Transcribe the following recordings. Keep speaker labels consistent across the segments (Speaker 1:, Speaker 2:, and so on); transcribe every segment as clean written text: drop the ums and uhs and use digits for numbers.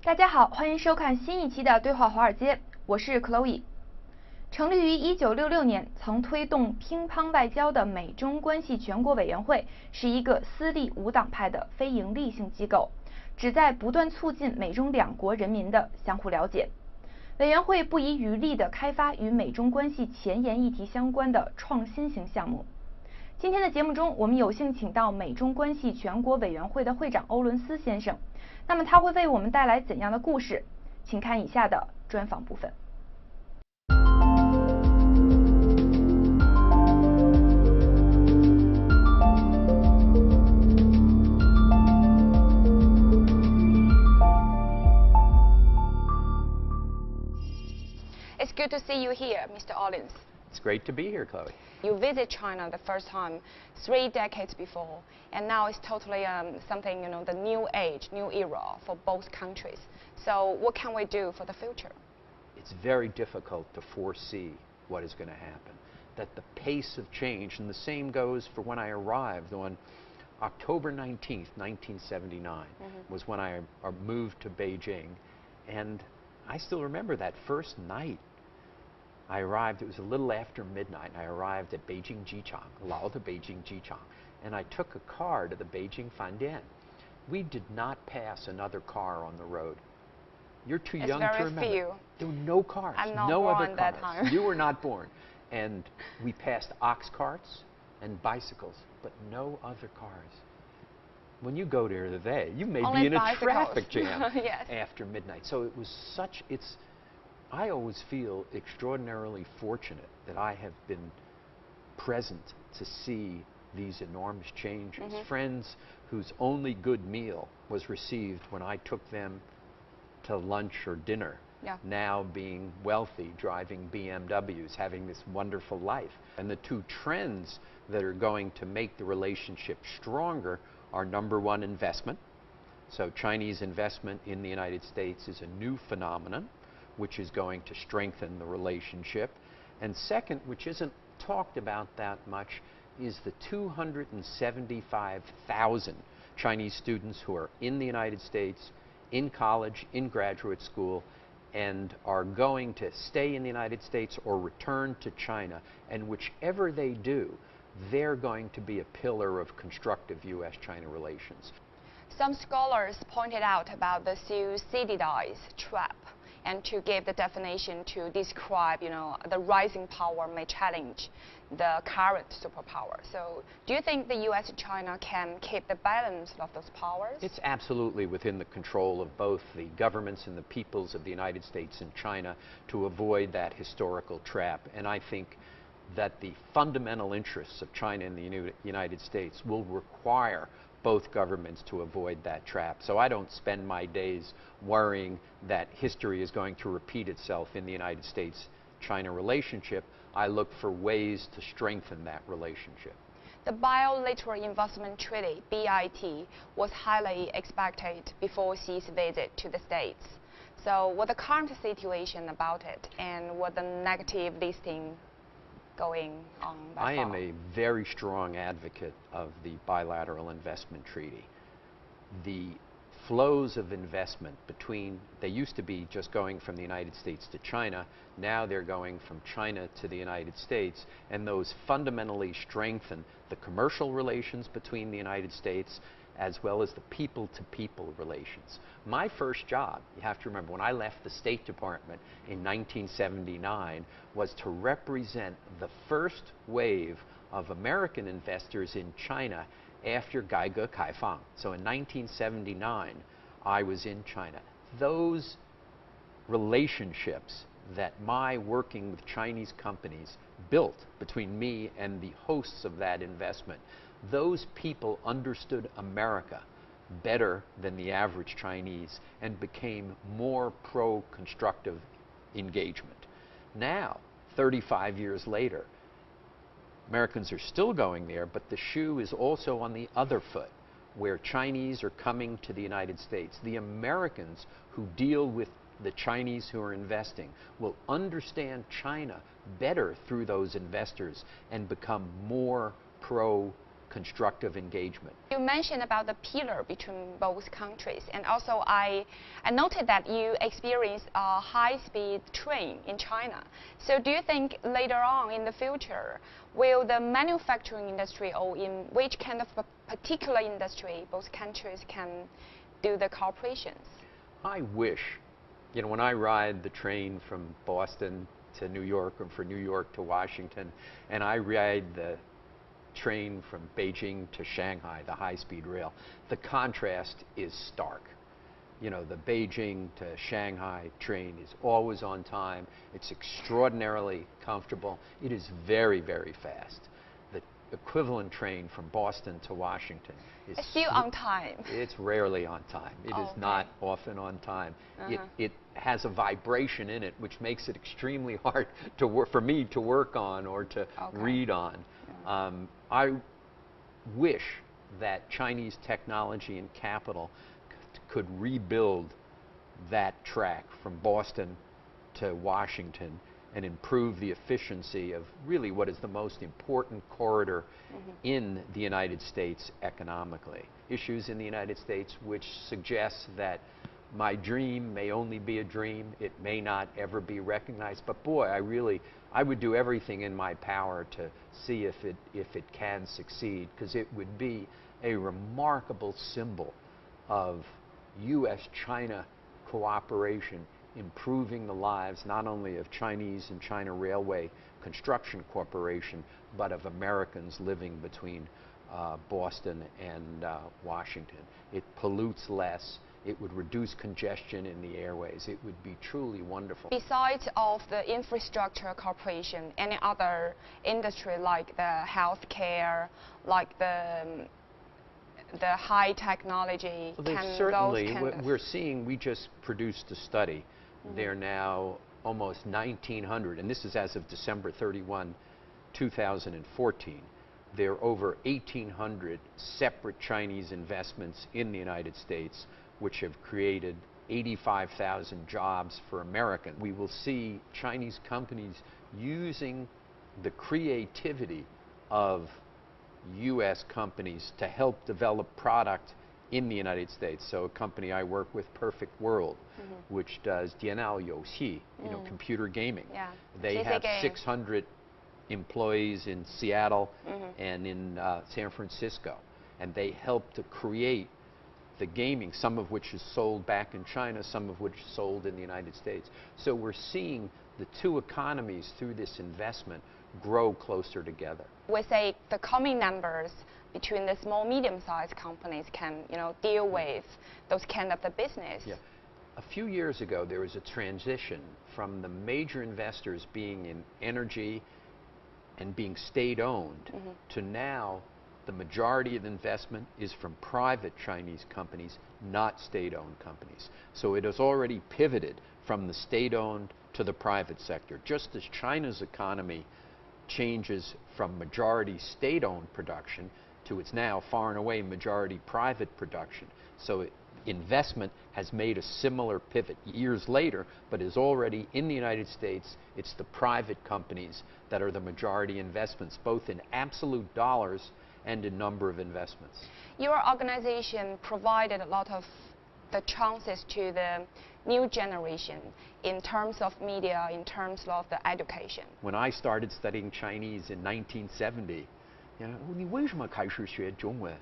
Speaker 1: 大家好，欢迎收看新一期的对话华尔街，我是 Chloe。成立于1966年，曾推动乒乓外交的美中关系全国委员会是一个私立无党派的非营利性机构，旨在不断促进美中两国人民的相互了解。委员会不遗余力地开发与美中关系前沿议题相关的创新型项目。今天的节目中，我们有幸请到美中关系全国委员会的会长欧伦斯先生。那么他会为我们带来怎样的故事？请看以下的专访部分。It's good to see you here, Mr. Ollins.
Speaker 2: It's great to be here, Chloe.
Speaker 1: You visit China the first time 3 decades before, and now it's totally something, the new age, new era for both countries. So what can we do for the future?
Speaker 2: It's very difficult to foresee what is going to happen. That the pace of change, and the same goes for when I arrived on October 19th, 1979, was when I moved to Beijing, and I still remember that first night. I arrived, it was a little after midnight, and I arrived at Beijing Jichang, Lao de Beijing Jichang, and I took a car to the Beijing Fandian. We did not pass another car on the road. You're too young to remember.
Speaker 1: Few.
Speaker 2: There were no cars,
Speaker 1: I'm not
Speaker 2: no
Speaker 1: born
Speaker 2: other cars.
Speaker 1: That time.
Speaker 2: You were not born. And we passed ox carts and bicycles, but no other cars. When you go there today, you may
Speaker 1: Only
Speaker 2: be in
Speaker 1: bicycles.
Speaker 2: A traffic jam
Speaker 1: Yes.
Speaker 2: after midnight. So it was such, I always feel extraordinarily fortunate that I have been present to see these enormous changes. Friends whose only good meal was received when I took them to lunch or dinner, now being wealthy, driving BMWs, having this wonderful life. And the two trends that are going to make the relationship stronger are, number one, investment. So Chinese investment in the United States is a new phenomenon, which is going to strengthen the relationship. And second, which isn't talked about that much, is the 275,000 Chinese students who are in the United States, in college, in graduate school, and are going to stay in the United States or return to China. And whichever they do, they're going to be a pillar of constructive U.S.-China relations.
Speaker 1: Some scholars pointed out about the Thucydides trap, and to give the definition to describe, the rising power may challenge the current superpower. So do you think the U.S. and China can keep the balance of those powers?
Speaker 2: It's absolutely within the control of both the governments and the peoples of the United States and China to avoid that historical trap. And I think that the fundamental interests of China and the United States will require both governments to avoid that trap. So I don't spend my days worrying that history is going to repeat itself in the United States-China relationship. I look for ways to strengthen that relationship.
Speaker 1: The Bilateral Investment Treaty, BIT, was highly expected before Xi's visit to the States. So what's the current situation about it, and what the negative listing going on that
Speaker 2: I
Speaker 1: far?
Speaker 2: am a very strong advocate of the Bilateral Investment Treaty. The flows of investment they used to be just going from the United States to China, now they're going from China to the United States, and those fundamentally strengthen the commercial relations between the United States as well as the people-to-people relations. My first job, you have to remember, when I left the State Department in 1979, was to represent the first wave of American investors in China after 改革开放. So in 1979, I was in China. Those relationships that my working with Chinese companies built between me and the hosts of that investment, those people understood America better than the average Chinese and became more pro-constructive engagement. Now, 35 years later, Americans are still going there, but the shoe is also on the other foot, where Chinese are coming to the United States. The Americans who deal with the Chinese who are investing will understand China better through those investors and become more pro constructive engagement.
Speaker 1: You mentioned about the pillar between both countries, and also I noted that you experienced a high-speed train in China. So do you think later on in the future, will the manufacturing industry, or in which kind of a particular industry, both countries can do the cooperations?
Speaker 2: I wish, when I ride the train from Boston to New York, or from New York to Washington, and I ride the train from Beijing to Shanghai, the high-speed rail, the contrast is stark. The Beijing to Shanghai train is always on time. It's extraordinarily comfortable. It is very, very fast. The equivalent train from Boston to Washington is
Speaker 1: still on time.
Speaker 2: It's rarely on time. It is not often on time. It has a vibration in it which makes it extremely hard for me to work on or to read on. I wish that Chinese technology and capital could rebuild that track from Boston to Washington and improve the efficiency of really what is the most important corridor in the United States economically. Issues in the United States which suggest that my dream may only be a dream, it may not ever be recognized, but boy, I would do everything in my power to see if it can succeed, because it would be a remarkable symbol of U.S.-China cooperation, improving the lives not only of Chinese and China Railway Construction Corporation, but of Americans living between Boston and Washington. It pollutes less. It would reduce congestion in the airways. It would be truly wonderful.
Speaker 1: Besides of the infrastructure corporation, any other industry like the healthcare, like the high technology?
Speaker 2: Well, certainly, we're seeing, we just produced a study. There are now almost 1,900, and this is as of December 31, 2014. There are over 1,800 separate Chinese investments in the United States, which have created 85,000 jobs for Americans. We will see Chinese companies using the creativity of U.S. companies to help develop product in the United States. So a company I work with, Perfect World, which does 电脑游戏, computer gaming.
Speaker 1: Yeah.
Speaker 2: They have 600 employees in Seattle and in San Francisco, and they help to create the gaming, some of which is sold back in China, some of which is sold in the United States. So we're seeing the two economies through this investment grow closer together.
Speaker 1: We say the coming numbers between the small, medium-sized companies can, deal with those kind of the business.
Speaker 2: Yeah. A few years ago, there was a transition from the major investors being in energy and being state-owned to now the majority of investment is from private Chinese companies, not state-owned companies. So it has already pivoted from the state-owned to the private sector, just as China's economy changes from majority state-owned production to its now far and away majority private production. So investment has made a similar pivot years later, but is already in the United States. It's the private companies that are the majority investments, both in absolute dollars and in number of investments.
Speaker 1: Your organization provided a lot of the chances to the new generation in terms of media, in terms of the education.
Speaker 2: When I started studying Chinese in 1970, 你为什么开始学中文？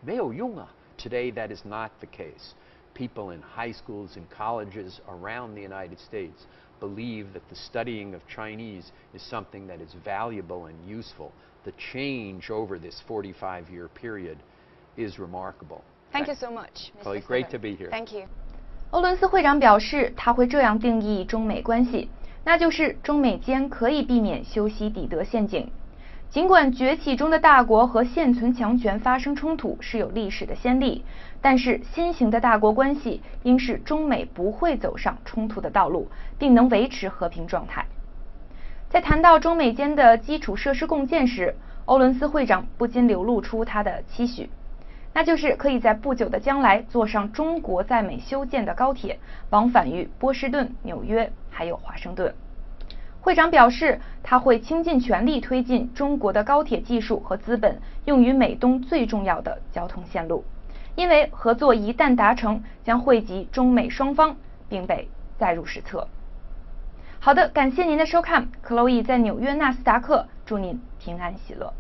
Speaker 2: 没有用啊。Today, that is not the case. People in high schools and colleges around the United States believe that the studying of Chinese is something that is valuable and useful. The change over this 45-year period is remarkable.
Speaker 1: Thank you so much, Mr.
Speaker 2: Chloe, great to be here.
Speaker 1: Thank you. 欧伦斯会长表示，他会这样定义中美关系，那就是中美间可以避免修昔底德陷阱。尽管崛起中的大国和现存强权发生冲突是有历史的先例，但是新型的大国关系应是中美不会走上冲突的道路，并能维持和平状态。在谈到中美间的基础设施共建时，欧伦斯会长不禁流露出他的期许，那就是可以在不久的将来坐上中国在美修建的高铁，往返于波士顿、纽约还有华盛顿。会长表示，他会倾尽全力推进中国的高铁技术和资本用于美东最重要的交通线路，因为合作一旦达成，将惠及中美双方，并被载入史册。好的，感谢您的收看，Chloe 在纽约纳斯达克，祝您平安喜乐。